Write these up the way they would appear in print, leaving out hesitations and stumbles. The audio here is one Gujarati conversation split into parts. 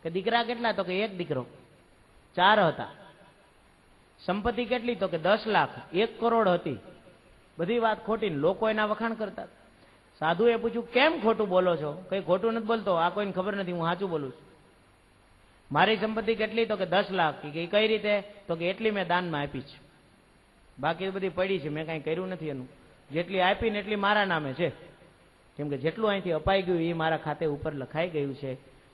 કે દીકરા કેટલા? તો કે એક દીકરો. 4 હતા. સંપત્તિ કેટલી? તો કે 10 લાખ. 1 કરોડ હતી. બધી વાત ખોટી. લોકો એના વખાણ કરતા. સાધુએ પૂછ્યું, કેમ ખોટું બોલો છો? કઈ ખોટું નથી બોલતો, આ કોઈને ખબર નથી, હું સાચું બોલું છું. મારી સંપત્તિ કેટલી? તો કે 10 લાખ. કે કઈ રીતે? તો કે એટલી મેં દાનમાં આપી છે, બાકી બધી પડી છે, મેં કાંઈ કર્યું નથી એનું. જેટલી આપી ને એટલી મારા નામે છે, કેમ કે જેટલું અહીંથી અપાઈ ગયું એ મારા ખાતે ઉપર લખાઈ ગયું છે,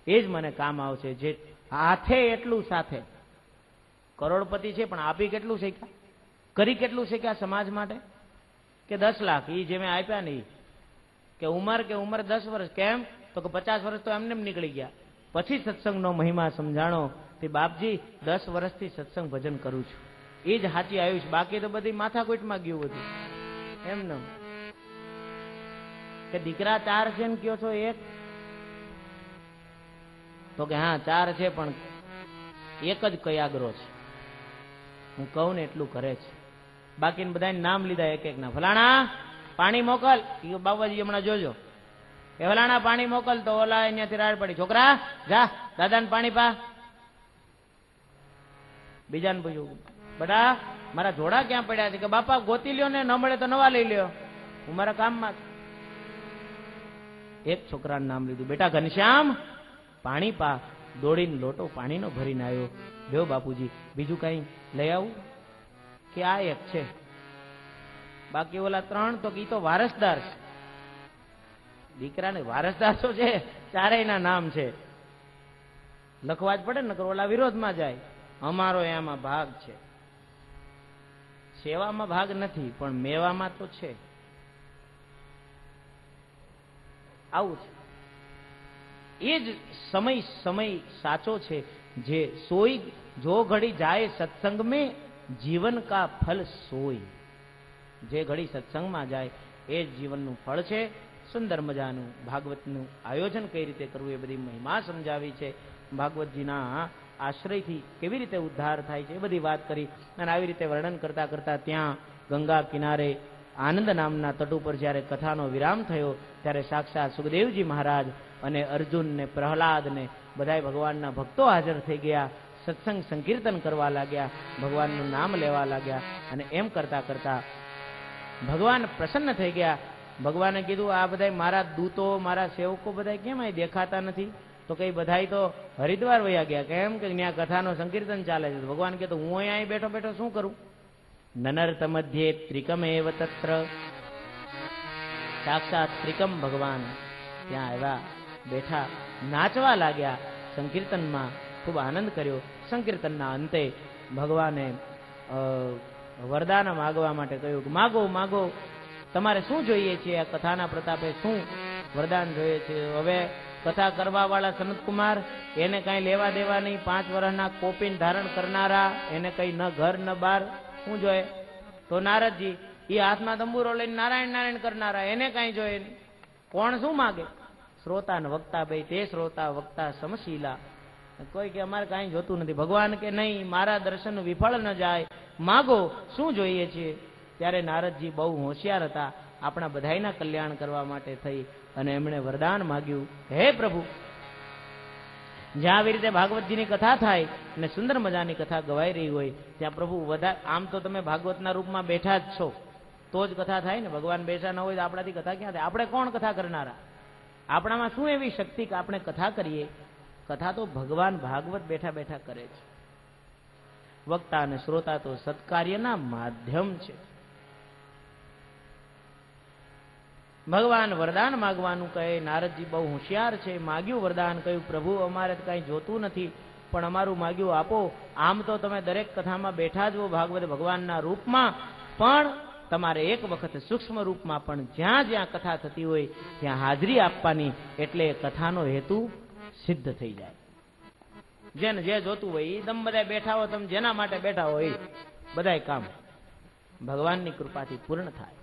એ જ મને કામ આવશે. જે હાથે એટલું સાથે. કરોડપતિ છે પણ આપી કેટલું શીખ્યા, કરી કેટલું શીખ્યા સમાજ માટે? કે 10 લાખ. એ જે મેં આપ્યા ને કે ઉંમર 10 વર્ષ. કેમ? તો કે 50 વર્ષ તો એમને નીકળી ગયા. પછી સત્સંગનો મહિમા સમજાણો તે બાપજી 10 વર્ષથી સત્સંગ ભજન કરું છું, એ જ સાચી આયુષ. બાકી તો બધી માથાકૂટમાં ગયું બધું એમને. કે દીકરા 4 છે ને કયો છો 1? તો કે હા 4 છે પણ એક જ કયાગ્રો છે, હું કહું ને એટલું કરે છે. બાકીને બધાને નામ લીધા એક એક ના. ફલાણા પાણી મોકલ. બાબાજી હમણાં જોજો. એ ફલાણા પાણી મોકલ. તો ઓલા અહીંયાથી રાડ પડી, છોકરા જા દાદાને પાણી પા. બીજાને પૂછ્યું, બટા મારા જોડા ક્યાં પડ્યા છે? કે બાપા ગોતી લ્યો ને, ન મળે તો નવા લઈ લ્યો, હું મારા કામમાં. એક છોકરાનું નામ લીધું, બેટા ઘનશ્યામ પાણી પા. દોડીને લોટો પાણીનો ભરીને આવ્યો. લ્યો બાપુજી બીજું કઈ લઈ આવું? કે આ એક છે, બાકી ઓલા 3 તો ઈ તો વારસદાર છે. દીકરાને વારસદાર તો છે, 4 નામ છે. લખવા જ પડે ને, ઓલા વિરોધમાં જાય. અમારો એમાં ભાગ છે. સેવામાં ભાગ નથી પણ મેવામાં તો છે. આવું છે. એ જ સમય સાચો છે. જે સોઈ જો ઘડી જાય સત્સંગ में જીવન કા ફલ સોઈ. જે ઘડી સત્સંગમાં જાય એ જ જીવનનું ફળ છે. સુંદર મજાનું ભાગવતનું આયોજન કઈ રીતે કરવું એ બધી મહિમા સમજાવી છે. ભાગવતજીના આશ્રયથી કેવી રીતે ઉદ્ધાર થાય છે એ બધી વાત કરી. અને આવી રીતે વર્ણન કરતા કરતા ત્યાં ગંગા કિનારે આનંદ નામના તટ ઉપર જ્યારે કથાનો વિરામ થયો ત્યારે સાક્ષાત સુખદેવજી મહારાજ અને અર્જુન ને પ્રહલાદ ને બધા ભગવાનના ભક્તો હાજર થઈ ગયા. સત્સંગ સંકીર્તન કરવા લાગ્યા, ભગવાનનું નામ લેવા લાગ્યા. અને એમ કરતા કરતા ભગવાન પ્રસન્ન થઈ ગયા. ભગવાને કીધું, આ બધા મારા દૂતો, મારા સેવકો બધા કેમ અહીં દેખાતા નથી? તો કઈ બધા તો હરિદ્વાર વયા ગયા. કેમ કે ત્યાં કથાનો સંકીર્તન ચાલે છે. ભગવાન કીધું, હું અહીં બેઠો બેઠો શું કરું? નનર્ત મધ્યે ત્રિકમેવ તત્ર. સાક્ષાત ત્રિકમ ભગવાન ત્યાં આવ્યા, બેઠા, નાચવા લાગ્યા. સંકીર્તનમાં ખૂબ આનંદ કર્યો. સંકીર્તનના અંતે ભગવાને વરદાન માગવા માટે કહ્યું કે માગો માગો, તમારે શું જોઈએ છે? આ કથાના પ્રતાપે શું વરદાન જોઈએ છે? હવે કથા કરવા વાળા સનતકુમાર, એને કઈ લેવા દેવા નહીં. 5 વર્ષના કોપીન ધારણ કરનારા, એને કઈ ન ઘર ન બાર, શું જોઈએ? તો નારદજી, એ હાથમાં તંબુરો લઈને નારાયણ નારાયણ કરનારા, એને કઈ જોઈએ નહીં. કોણ શું માગે? શ્રોતા ને વક્તા બે, તે શ્રોતા વક્તા સમશીલા. કોઈ કે અમારે કઈ જોતું નથી. ભગવાન કે નહીં, મારા દર્શન વિફળ ન જાય, માગો શું જોઈએ છે? ત્યારે નારદજી બહુ હોશિયાર હતા, આપણા બધાયના કલ્યાણ કરવા માટે થઈ અને એમણે વરદાન માગ્યું, હે પ્રભુ, જ્યાં આવી રીતે ભાગવતજીની કથા થાય અને સુંદર મજાની કથા ગવાઈ રહી હોય ત્યાં પ્રભુ વધારે, આમ તો તમે ભાગવતના રૂપમાં બેઠા જ છો તો જ કથા થાય ને. ભગવાન બેઠા ન હોય તો આપણાથી કથા ક્યાં થાય? આપણે કોણ કથા કરનારા? આપણામાં શું એવી શક્તિ કે આપણે કથા કરીએ? કથા તો ભગવાન ભાગવત બેઠા બેઠા કરે છે. વક્તા અને શ્રોતા તો સત્કાર્યના માધ્યમ છે. ભગવાન વરદાન માગવાનું કહે. નારદજી બહુ હોશિયાર છે, માગ્યું વરદાન, કહ્યું પ્રભુ અમારે કઈ જોતું નથી પણ અમારું માગ્યું આપો. આમ તો તમે દરેક કથામાં બેઠા જ હો ભાગવત ભગવાનના રૂપમાં, પણ તમારે એક વખત સૂક્ષ્મ રૂપમાં પણ જ્યાં જ્યાં કથા થતી હોય ત્યાં હાજરી આપવાની, એટલે કથાનો હેતુ સિદ્ધ થઈ જાય. જેને જે જોતું હોય એ તમે બધા બેઠા હો, તમે જેના માટે બેઠા હોય એ બધા કામ ભગવાનની કૃપાથી પૂર્ણ થાય.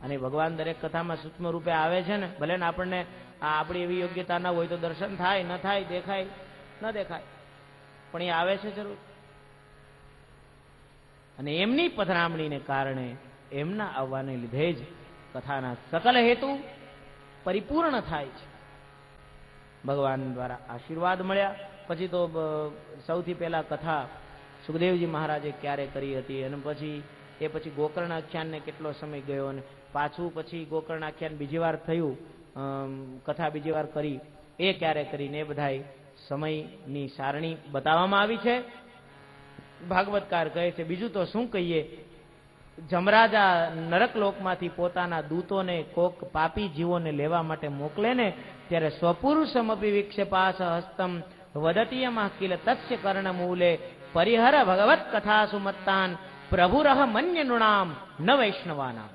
અને ભગવાન દરેક કથામાં સૂક્ષ્મ રૂપે આવે છે ને. ભલે ને આપણને આપણી એવી યોગ્યતા ના હોય તો દર્શન થાય ન થાય, દેખાય ન દેખાય, પણ એ આવે છે જરૂર. અને એમની પધરામણીને કારણે, એમના આવવાને લીધે જ કથાના સકલ હેતુ પરિપૂર્ણ થાય છે. ભગવાન દ્વારા આશીર્વાદ મળ્યા. પછી તો સૌથી પહેલા કથા સુખદેવજી મહારાજે ક્યારે કરી હતી, અને પછી ગોકર્ણ આખ્યાનને કેટલો સમય ગયો, અને પાછું પછી ગોકર્ણ આખ્યાન બીજી વાર થયું, કથા બીજી વાર કરી એ ક્યારે કરીને એ બધા સમયની સારણી બતાવવામાં આવી છે. ભાગવતકાર કહે છે બીજું તો શું કહીએ, જમરાજા નરક લોકમાંથી પોતાના દૂતોને કોક પાપી જીવોને લેવા માટે મોકલે ને ત્યારે સ્વપુરુષમપી વિક્ષેપાસ હસ્તમ વદતીયમઃ કિલ તસ્ય કર્ણમૂલે પરિહર ભગવત કથાસુ મત્તાન પ્રભુરહ મન્ય નૃણામ ન વૈષ્ણવાનામ.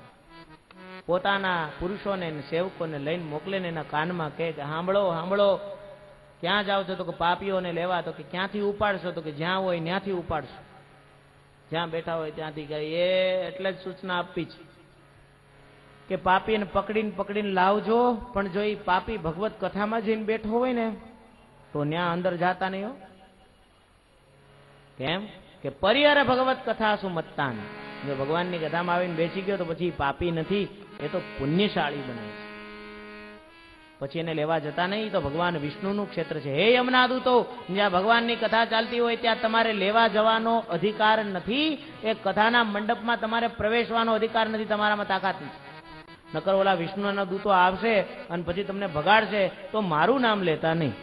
પોતાના પુરુષોને સેવકોને લઈને મોકલે ને એના કાનમાં કહે કે સાંભળો સાંભળો, ક્યાં જાઓ છો? તો કે પાપીઓને લેવા. તો કે ક્યાંથી ઉપાડશો? તો કે જ્યાં હોય ત્યાંથી ઉપાડશો, જ્યાં બેઠા હોય ત્યાંથી. કરી એ એટલે જ સૂચના આપી છે કે પાપીને પકડીને લાવજો, પણ જો એ પાપી ભગવત કથામાં જઈને બેઠો હોય ને તો ત્યાં અંદર જાતા નહીં હો. કેમ કે પરિહર ભગવત કથા સુમત્તાન, જો ભગવાનની કથામાં આવીને બેસી ગયો તો પછી પાપી નથી, એ તો પુણ્યશાળી બને છે. પછી એને લેવા જતા નહીં. તો ભગવાન વિષ્ણુનું ક્ષેત્ર છે. હે યમના દૂતો, જ્યાં ભગવાનની કથા ચાલતી હોય ત્યાં તમારે લેવા જવાનો અધિકાર નથી. એ કથાના મંડપમાં તમારે પ્રવેશવાનો અધિકાર નથી, તમારામાં તાકાત નથી. નકર ઓલા વિષ્ણુના દૂતો આવશે અને પછી તમને ભગાડશે તો મારું નામ લેતા નહીં.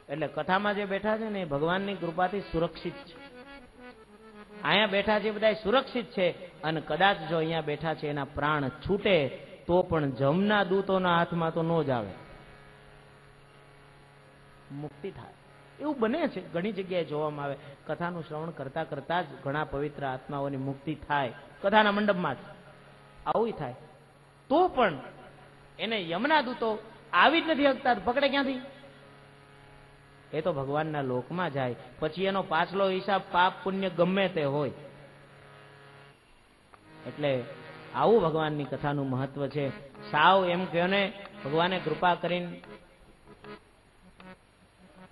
એટલે કથામાં જે બેઠા છે ને એ ભગવાનની કૃપાથી સુરક્ષિત છે. અહીંયા બેઠા છે બધા સુરક્ષિત છે, અને કદાચ જો અહીંયા બેઠા છે એના પ્રાણ છૂટે તો પણ જમના દૂતોના હાથમાં તો ન જ આવે, મુક્તિ થાય. એવું બને છે, ઘણી જગ્યાએ જોવામાં આવે. કથાનું શ્રવણ કરતા કરતા જ ઘણા પવિત્ર આત્માઓની મુક્તિ થાય, કથાના મંડપમાં જ આવું થાય. તો પણ એને યમના દૂતો આવી જ નથી શકતા, પકડે ક્યાંથી? એ તો ભગવાનના લોકમાં જાય, પછી એનો પાછલો હિસાબ પાપ પુણ્ય ગમે તે હોય. એટલે આવું ભગવાનની કથાનું મહત્વ છે. સાવ એમ કહ્યો ને, ભગવાને કૃપા કરીને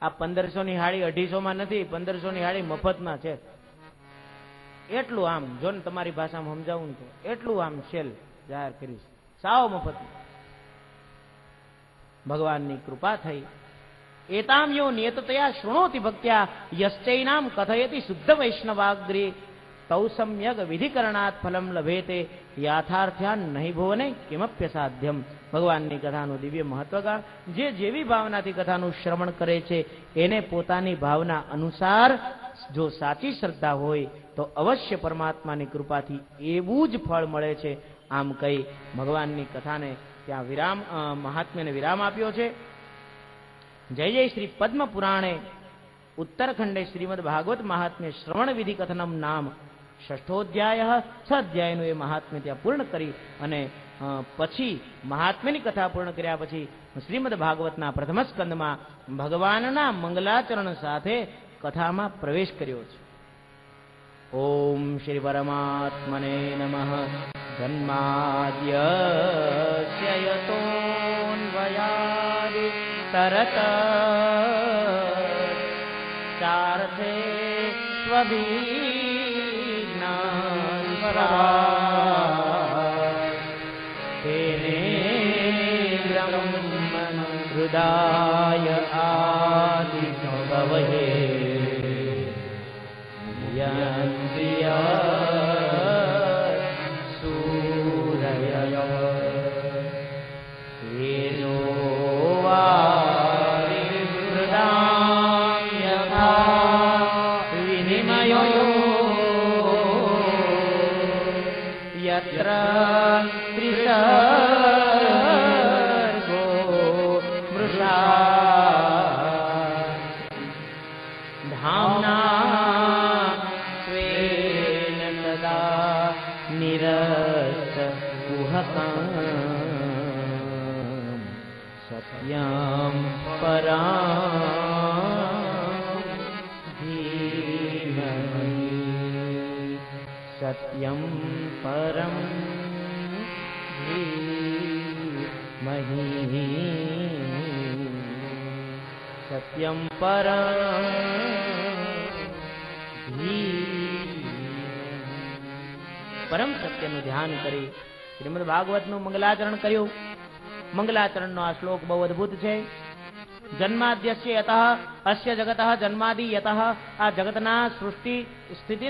આ 1500ની હાડી 250 નથી, 1500ની હાડી મફતમાં છે. એટલું આમ જો ને તમારી ભાષામાં સમજાવું તો એટલું આમ સેલ જાહેર કરીશ, સાવ મફતમાં. ભગવાનની કૃપા થઈ. એતામ યો નિયતતયા શૃણોતિ ભક્ત્યા યશ્ચૈનામ કથયતિ શુદ્ધ વૈષ્ણવાગ્રે તૌ સમ્યગ વિધિકરણાત ફલમ લભેતે યાથાર્થ્યાન નહીં ભુવને કિમપ્ય સાધ્યમ. ભગવાનની કથાનું દિવ્ય મહત્વગાન. જે જેવી ભાવનાથી કથાનું શ્રવણ કરે છે એને પોતાની ભાવના અનુસાર જો સાચી શ્રદ્ધા હોય તો અવશ્ય પરમાત્માની કૃપાથી એવું જ ફળ મળે છે. આમ કહી ભગવાનની કથાને ત્યાં વિરામ, મહાત્મ્યને વિરામ આપ્યો છે. જય જય શ્રી પદ્મ પુરાણે ઉત્તરખંડે શ્રીમદ ભાગવત મહાત્મ્ય શ્રવણ વિધિ કથનમ નામ 6ઠો અધ્યાય. 6 અધ્યાયનું એ મહાત્મ્ય ત્યાં પૂર્ણ કરી અને પછી મહાત્મ્યની કથા પૂર્ણ કર્યા પછી શ્રીમદ ભાગવતના પ્રથમ સ્કંદમાં ભગવાનના મંગલાચરણ સાથે કથામાં પ્રવેશ કર્યો છે. ઓમ શ્રી પરમાત્મને નમઃ. જન્માદ્યસ્ય યતોન્વયાદિ તરત ચાર્થે તેને બ્રહ્મન હૃદય આદિ ભવહે યંત્રિય સૂરય તેજો ત્રિસર્ગો મૃષા ધામ્ના સ્વેન સદા નિરસ્ત કુહકં સત્યં પરાં ધીમહિ સત્યં પરમ સત્યમ પરમ. પરમ સત્યનું ધ્યાન કરી શ્રીમદ ભાગવતનું મંગલાચરણ કર્યું. મંગલાચરણનો આ શ્લોક બહુ અદભુત છે. જન્માદ્યસ્ય યતઃ અસ્ય જગતઃ જન્માદિ યતઃ, આ જગતના સૃષ્ટિ સ્થિતિ